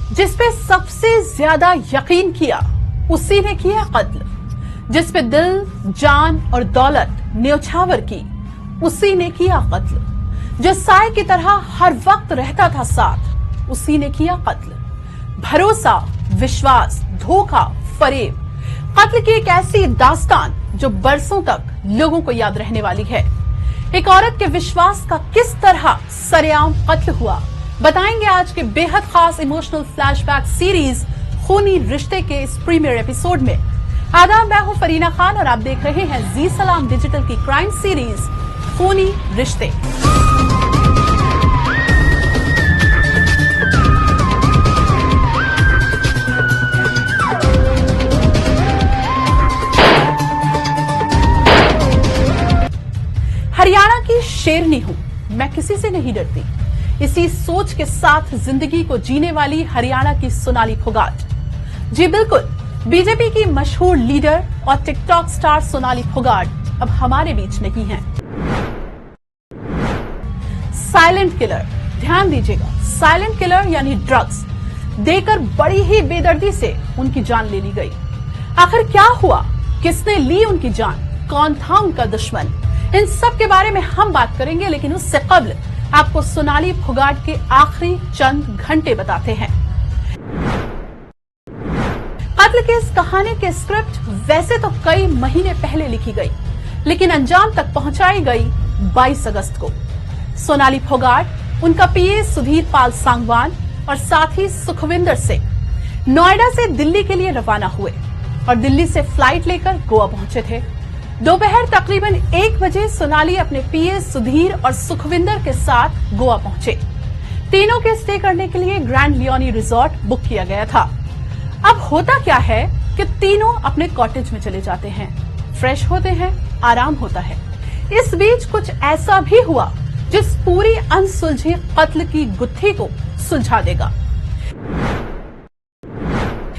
जिस पे सबसे ज्यादा यकीन किया उसी ने किया कत्ल। जिस पे दिल, जान और दौलत न्यौछावर की उसी ने किया कत्ल। जो साए की तरह हर वक्त रहता था साथ उसी ने किया कत्ल। भरोसा, विश्वास, धोखा, फरेब, कत्ल की एक ऐसी दास्तान जो बरसों तक लोगों को याद रहने वाली है। एक औरत के विश्वास का किस तरह सरेआम कत्ल हुआ, बताएंगे आज के बेहद खास इमोशनल फ्लैशबैक सीरीज खूनी रिश्ते के इस प्रीमियर एपिसोड में। आदाब, मैं हूं फरीना खान और आप देख रहे हैं जी सलाम डिजिटल की क्राइम सीरीज खूनी रिश्ते। हरियाणा की शेरनी हूं, मैं किसी से नहीं डरती। इसी सोच के साथ जिंदगी को जीने वाली हरियाणा की सोनाली फोगाट। जी बिल्कुल, बीजेपी की मशहूर लीडर और टिकटॉक स्टार सोनाली फोगाट अब हमारे बीच नहीं है। साइलेंट किलर, ध्यान दीजिएगा, साइलेंट किलर यानी ड्रग्स देकर बड़ी ही बेदर्दी से उनकी जान ले ली गई। आखिर क्या हुआ, किसने ली उनकी जान, कौन था उनका दुश्मन, इन सब के बारे में हम बात करेंगे। लेकिन उससे कब्ल आपको सोनाली फोगाट के आखिरी चंद घंटे बताते हैं। कत्ल की इस कहानी के स्क्रिप्ट वैसे तो कई महीने पहले लिखी गई, लेकिन अंजाम तक पहुंचाई गई 22 अगस्त को। सोनाली फोगाट, उनका पीए सुधीर पाल सांगवान और साथी सुखविंदर से नोएडा से दिल्ली के लिए रवाना हुए और दिल्ली से फ्लाइट लेकर गोवा पहुंचे थे। दोपहर तकरीबन 1 बजे सोनाली अपने पीए सुधीर और सुखविंदर के साथ गोवा पहुंचे। तीनों के स्टे करने के लिए ग्रैंड लियोनी रिजॉर्ट बुक किया गया था। अब होता क्या है कि तीनों अपने कॉटेज में चले जाते हैं, फ्रेश होते हैं, आराम होता है। इस बीच कुछ ऐसा भी हुआ जिस पूरी अनसुलझी कत्ल की गुत्थी को सुलझा देगा।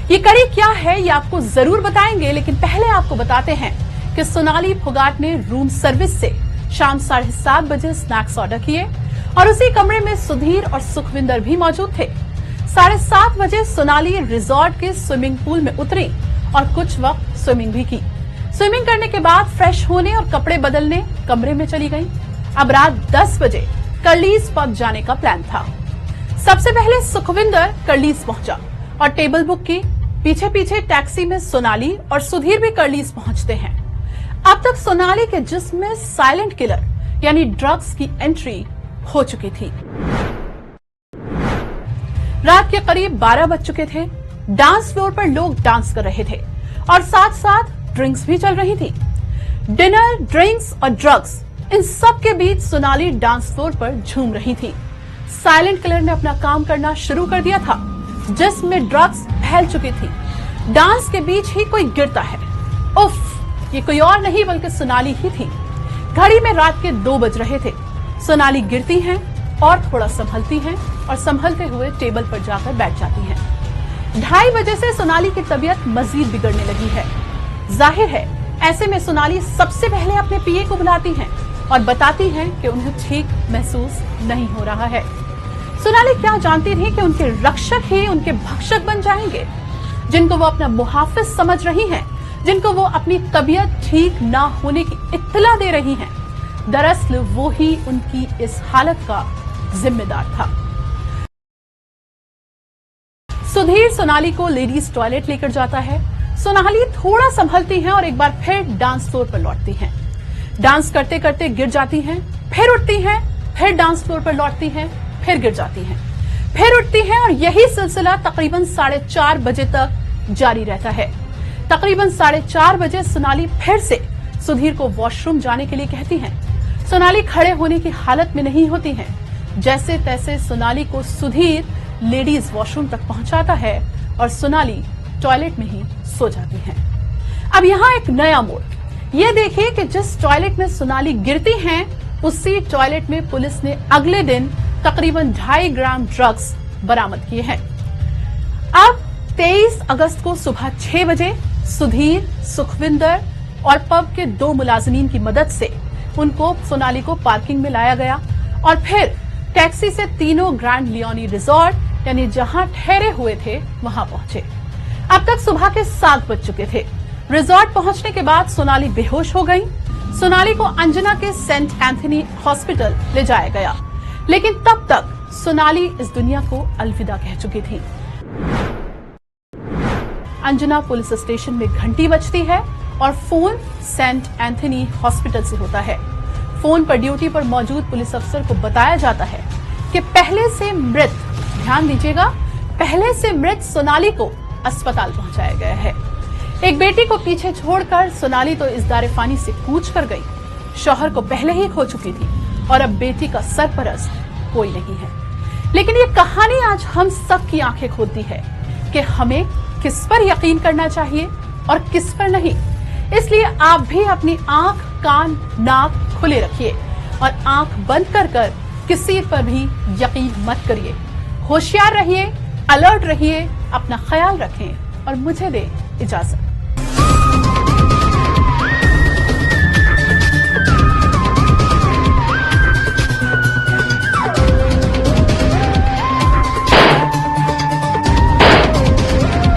ये कड़ी क्या है ये आपको जरूर बताएंगे, लेकिन पहले आपको बताते हैं कि सोनाली फोगाट ने रूम सर्विस से शाम 7:30 बजे स्नैक्स ऑर्डर किए और उसी कमरे में सुधीर और सुखविंदर भी मौजूद थे। 7:30 बजे सोनाली रिजॉर्ट के स्विमिंग पूल में उतरी और कुछ वक्त स्विमिंग भी की। स्विमिंग करने के बाद फ्रेश होने और कपड़े बदलने कमरे में चली गई। अब रात 10 बजे कर्लीज पब जाने का प्लान था। सबसे पहले सुखविंदर कर्लीज पहुंचा और टेबल बुक की। पीछे पीछे टैक्सी में सोनाली और सुधीर भी कर्लीज पहुंचते हैं। अब तक सोनाली के जिस्म में साइलेंट किलर यानी ड्रग्स की एंट्री हो चुकी थी। रात के करीब 12 बज चुके थे। डांस फ्लोर पर लोग डांस कर रहे थे और साथ साथ ड्रिंक्स भी चल रही थी। डिनर, ड्रिंक्स और ड्रग्स, इन सब के बीच सोनाली डांस फ्लोर पर झूम रही थी। साइलेंट किलर ने अपना काम करना शुरू कर दिया था। जिस्म में ड्रग्स फैल चुकी थी। डांस के बीच ही कोई गिरता है। उफ, ये कोई और नहीं बल्कि सोनाली ही थी। घड़ी में रात के 2 बज रहे थे। सोनाली गिरती हैं और थोड़ा संभलती हैं और संभलते हुए टेबल पर जाकर बैठ जाती हैं। 2:30 बजे से सोनाली की तबीयत मजीद बिगड़ने लगी है। जाहिर है ऐसे में सोनाली सबसे पहले अपने पीए को बुलाती हैं और बताती हैं कि उन्हें ठीक महसूस नहीं हो रहा है। सोनाली क्या जानती थी कि उनके रक्षक ही उनके भक्षक बन जाएंगे, जिनको वो अपना मुहाफिज समझ रही हैं, जिनको वो अपनी तबीयत ठीक ना होने की इत्तला दे रही हैं। दरअसल वो ही उनकी इस हालत का जिम्मेदार था। सुधीर सोनाली को लेडीज टॉयलेट लेकर जाता है। सोनाली थोड़ा संभलती हैं और एक बार फिर डांस फ्लोर पर लौटती हैं। डांस करते करते गिर जाती हैं, फिर उठती हैं, फिर डांस फ्लोर पर लौटती हैं, फिर गिर जाती हैं, फिर उठती हैं और यही सिलसिला तकरीबन 4:30 बजे तक जारी रहता है। तकरीबन 4:30 बजे सोनाली फिर से सुधीर को वॉशरूम जाने के लिए कहती हैं। सोनाली खड़े होने की हालत में नहीं होती हैं। जैसे तैसे सोनाली को सुधीर लेडीज वॉशरूम तक पहुंचाता है और सोनाली टॉयलेट में ही सो जाती है। अब यहाँ एक नया मोड़, ये देखिए कि जिस टॉयलेट में सोनाली गिरती हैं उसी टॉयलेट में पुलिस ने अगले दिन तकरीबन 2.5 ग्राम ड्रग्स बरामद किए हैं। अब 23 अगस्त को सुबह 6 बजे सुधीर, सुखविंदर और पब के 2 मुलाजिमीन की मदद से उनको सोनाली को पार्किंग में लाया गया और फिर टैक्सी से तीनों ग्रैंड लियोनी रिजॉर्ट यानी जहां ठहरे हुए थे वहां पहुंचे। अब तक सुबह के 7 बज चुके थे। रिजॉर्ट पहुंचने के बाद सोनाली बेहोश हो गई। सोनाली को अंजना के सेंट एंथनी हॉस्पिटल ले जाया गया, लेकिन तब तक सोनाली इस दुनिया को अलविदा कह चुकी थी। अंजना पुलिस स्टेशन में घंटी बजती है और फोन सेंट एंथनी हॉस्पिटल से होता है। फोन पर ड्यूटी पर मौजूद पुलिस अफसर को बताया जाता है कि पहले से मृत, ध्यान दीजिएगा, पहले से मृत सोनाली को अस्पताल पहुंचाया गया है। एक बेटी को पीछे छोड़कर सोनाली तो इस दारेफानी से कूच कर गई। शौहर को पहले ही खो चुकी थी और अब बेटी का सरपरस्त कोई नहीं है। लेकिन ये कहानी आज हम सब की आंखें खोलती है कि हमें किस पर यकीन करना चाहिए और किस पर नहीं। इसलिए आप भी अपनी आंख, कान, नाक खुले रखिए और आंख बंद कर किसी पर भी यकीन मत करिए। होशियार रहिए, अलर्ट रहिए, अपना ख्याल रखें और मुझे दें इजाजत।